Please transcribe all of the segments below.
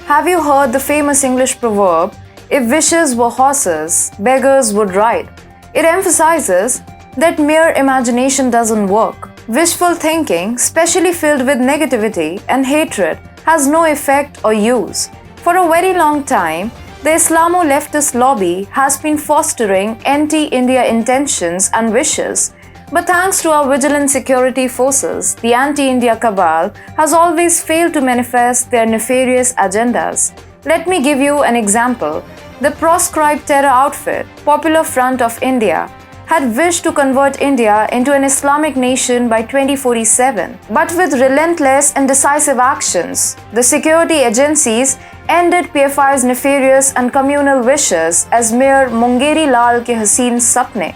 Have you heard the famous English proverb, "If wishes were horses, beggars would ride"? It emphasizes that mere imagination doesn't work. Wishful thinking, especially filled with negativity and hatred, has no effect or use. For a very long time, the Islamo-leftist lobby has been fostering anti-India intentions and wishes. But thanks to our vigilant security forces, the anti-India cabal has always failed to manifest their nefarious agendas. Let me give you an example. The proscribed terror outfit, Popular Front of India, had wished to convert India into an Islamic nation by 2047. But with relentless and decisive actions, the security agencies ended PFI's nefarious and communal wishes as mere Mungeri Lal ke Haseen Sapne.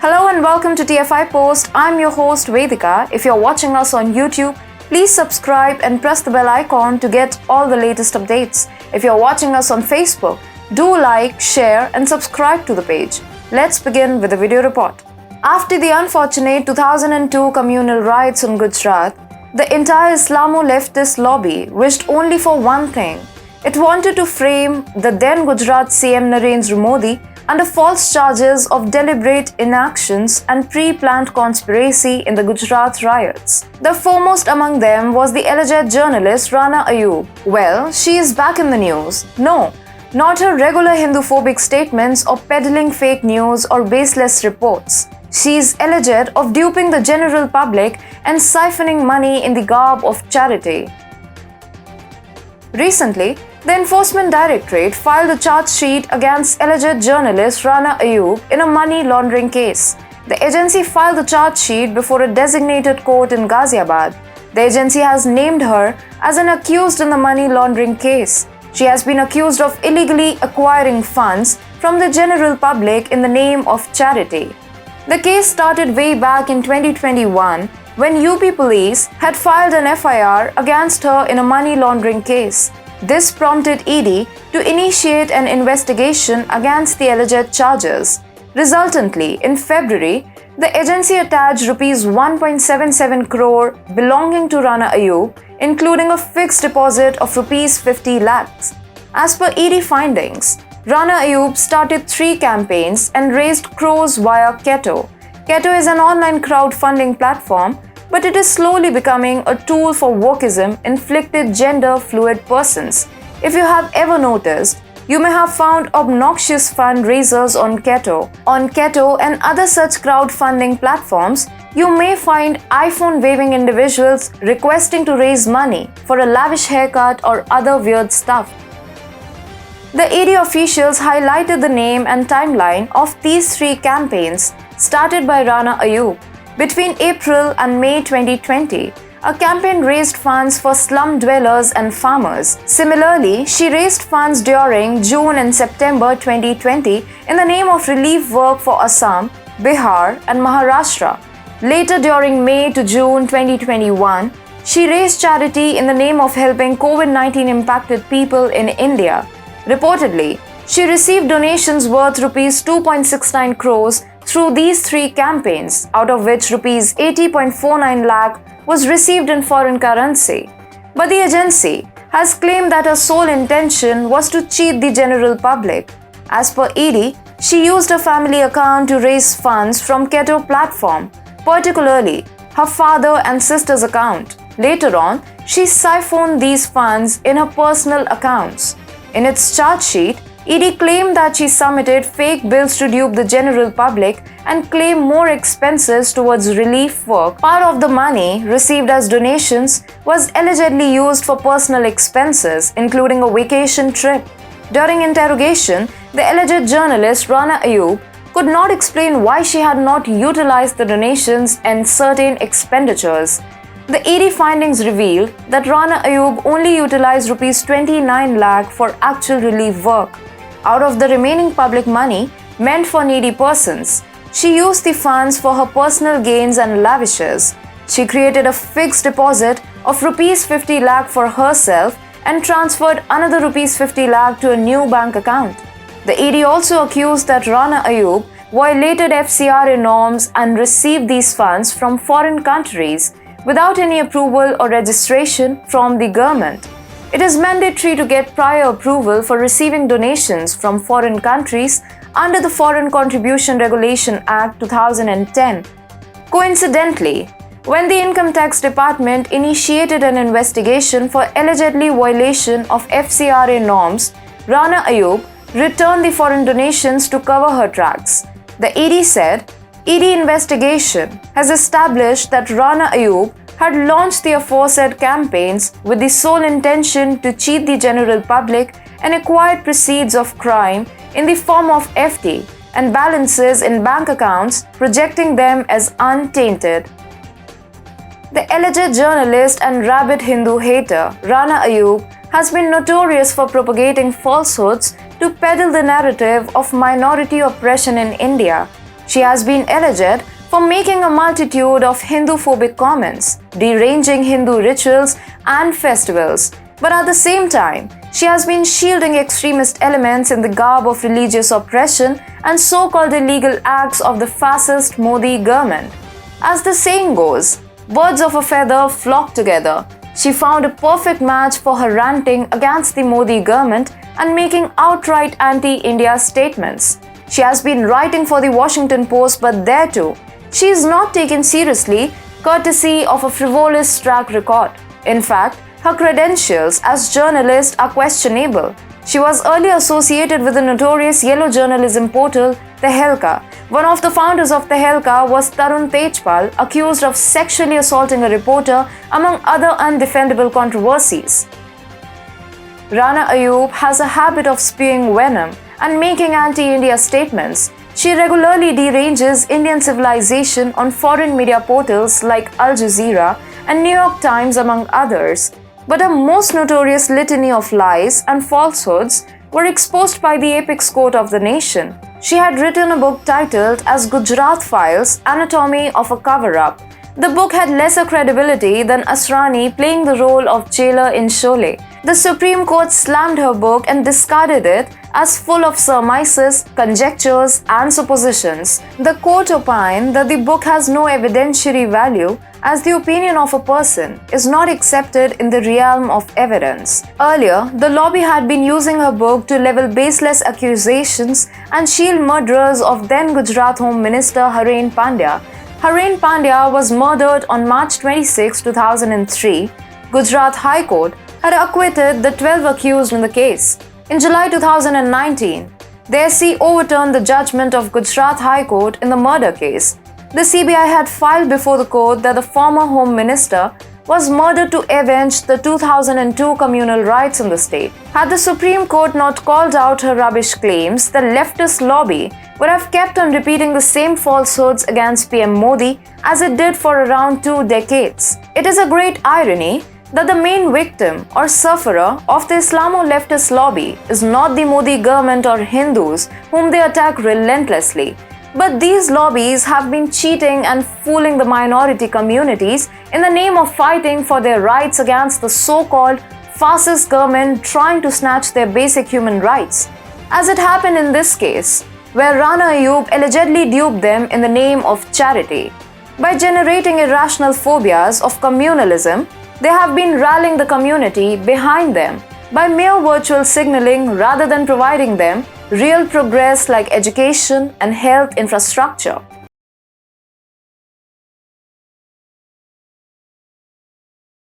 Hello and welcome to TFIPost. I'm your host Vedika. If you're watching us on YouTube, please subscribe and press the bell icon to get all the latest updates. If you're watching us on Facebook, do like, share and subscribe to the page. Let's begin with the video report. After the unfortunate 2002 communal riots in Gujarat, the entire Islamo-leftist lobby wished only for one thing. It wanted to frame the then Gujarat CM Narendra Modi under false charges of deliberate inactions and pre-planned conspiracy in the Gujarat riots. The foremost among them was the alleged journalist Rana Ayyub. Well, she is back in the news. No, not her regular Hindu-phobic statements or peddling fake news or baseless reports. She is alleged of duping the general public and siphoning money in the garb of charity. Recently, the Enforcement Directorate filed a charge sheet against alleged journalist Rana Ayyub in a money laundering case. The agency filed the charge sheet before a designated court in Ghaziabad. The agency has named her as an accused in the money laundering case. She has been accused of illegally acquiring funds from the general public in the name of charity. The case started way back in 2021 when UP police had filed an FIR against her in a money laundering case. This prompted ED to initiate an investigation against the alleged charges. Resultantly, in February, the agency attached Rs 1.77 crore belonging to Rana Ayyub, including a fixed deposit of Rs 50 lakhs. As per ED findings, Rana Ayyub started 3 campaigns and raised crores via Keto. Keto is an online crowdfunding platform, but it is slowly becoming a tool for wokeism-inflicted gender-fluid persons. If you have ever noticed, you may have found obnoxious fundraisers on Keto. On Keto and other such crowdfunding platforms, you may find iPhone-waving individuals requesting to raise money for a lavish haircut or other weird stuff. The ED officials highlighted the name and timeline of these 3 campaigns started by Rana Ayyub. Between April and May 2020, a campaign raised funds for slum dwellers and farmers. Similarly, she raised funds during June and September 2020 in the name of relief work for Assam, Bihar, and Maharashtra. Later, during May to June 2021, she raised charity in the name of helping COVID-19 impacted people in India. Reportedly, she received donations worth Rs 2.69 crores through these 3 campaigns, out of which Rs 80.49 lakh was received in foreign currency. But the agency has claimed that her sole intention was to cheat the general public. As per ED, she used a family account to raise funds from Keto platform, particularly her father and sister's account. Later on, she siphoned these funds in her personal accounts. In its charge sheet, ED claimed that she submitted fake bills to dupe the general public and claimed more expenses towards relief work. Part of the money received as donations was allegedly used for personal expenses, including a vacation trip. During interrogation, the alleged journalist Rana Ayyub could not explain why she had not utilized the donations and certain expenditures. The ED findings revealed that Rana Ayyub only utilized Rs 29 lakh for actual relief work. Out of the remaining public money meant for needy persons, she used the funds for her personal gains and lavishes. She created a fixed deposit of Rs 50 lakh for herself and transferred another Rs 50 lakh to a new bank account. The ED also accused that Rana Ayyub violated FCRA norms and received these funds from foreign countries without any approval or registration from the government. It is mandatory to get prior approval for receiving donations from foreign countries under the Foreign Contribution Regulation Act 2010. Coincidentally, when the Income Tax Department initiated an investigation for allegedly violation of FCRA norms, Rana Ayyub returned the foreign donations to cover her tracks. The ED said, ED investigation has established that Rana Ayyub had launched the aforesaid campaigns with the sole intention to cheat the general public and acquire proceeds of crime in the form of FD and balances in bank accounts, projecting them as untainted. The alleged journalist and rabid Hindu hater Rana Ayyub has been notorious for propagating falsehoods to peddle the narrative of minority oppression in India. She has been alleged for making a multitude of Hindu-phobic comments, deranging Hindu rituals and festivals, but at the same time, she has been shielding extremist elements in the garb of religious oppression and so-called illegal acts of the fascist Modi government. As the saying goes, birds of a feather flock together. She found a perfect match for her ranting against the Modi government and making outright anti-India statements. She has been writing for the Washington Post, but there too, she is not taken seriously courtesy of a frivolous track record. In fact, her credentials as journalist are questionable. She was earlier associated with the notorious yellow journalism portal Tehelka. One of the founders of Tehelka was Tarun Tejpal, accused of sexually assaulting a reporter, among other undefendable controversies. Rana Ayyub has a habit of spewing venom and making anti-India statements. She regularly deranges Indian civilization on foreign media portals like Al Jazeera and New York Times, among others. But her most notorious litany of lies and falsehoods were exposed by the apex court of the nation. She had written a book titled as Gujarat Files: Anatomy of a Cover-Up. The book had lesser credibility than Asrani playing the role of jailer in Sholay. The Supreme Court slammed her book and discarded it as full of surmises, conjectures, and suppositions. The court opined that the book has no evidentiary value as the opinion of a person is not accepted in the realm of evidence. Earlier, the lobby had been using her book to level baseless accusations and shield murderers of then Gujarat Home Minister Haren Pandya. Haren Pandya was murdered on March 26, 2003. Gujarat High Court had acquitted the 12 accused in the case. In July 2019, the SC overturned the judgment of Gujarat High Court in the murder case. The CBI had filed before the court that the former Home Minister was murdered to avenge the 2002 communal riots in the state. Had the Supreme Court not called out her rubbish claims, the leftist lobby would have kept on repeating the same falsehoods against PM Modi as it did for around 2 decades. It is a great irony that the main victim or sufferer of the Islamo-leftist lobby is not the Modi government or Hindus whom they attack relentlessly. But these lobbies have been cheating and fooling the minority communities in the name of fighting for their rights against the so-called fascist government trying to snatch their basic human rights. As it happened in this case, where Rana Ayyub allegedly duped them in the name of charity. By generating irrational phobias of communalism, they have been rallying the community behind them by mere virtual signaling rather than providing them real progress like education and health infrastructure.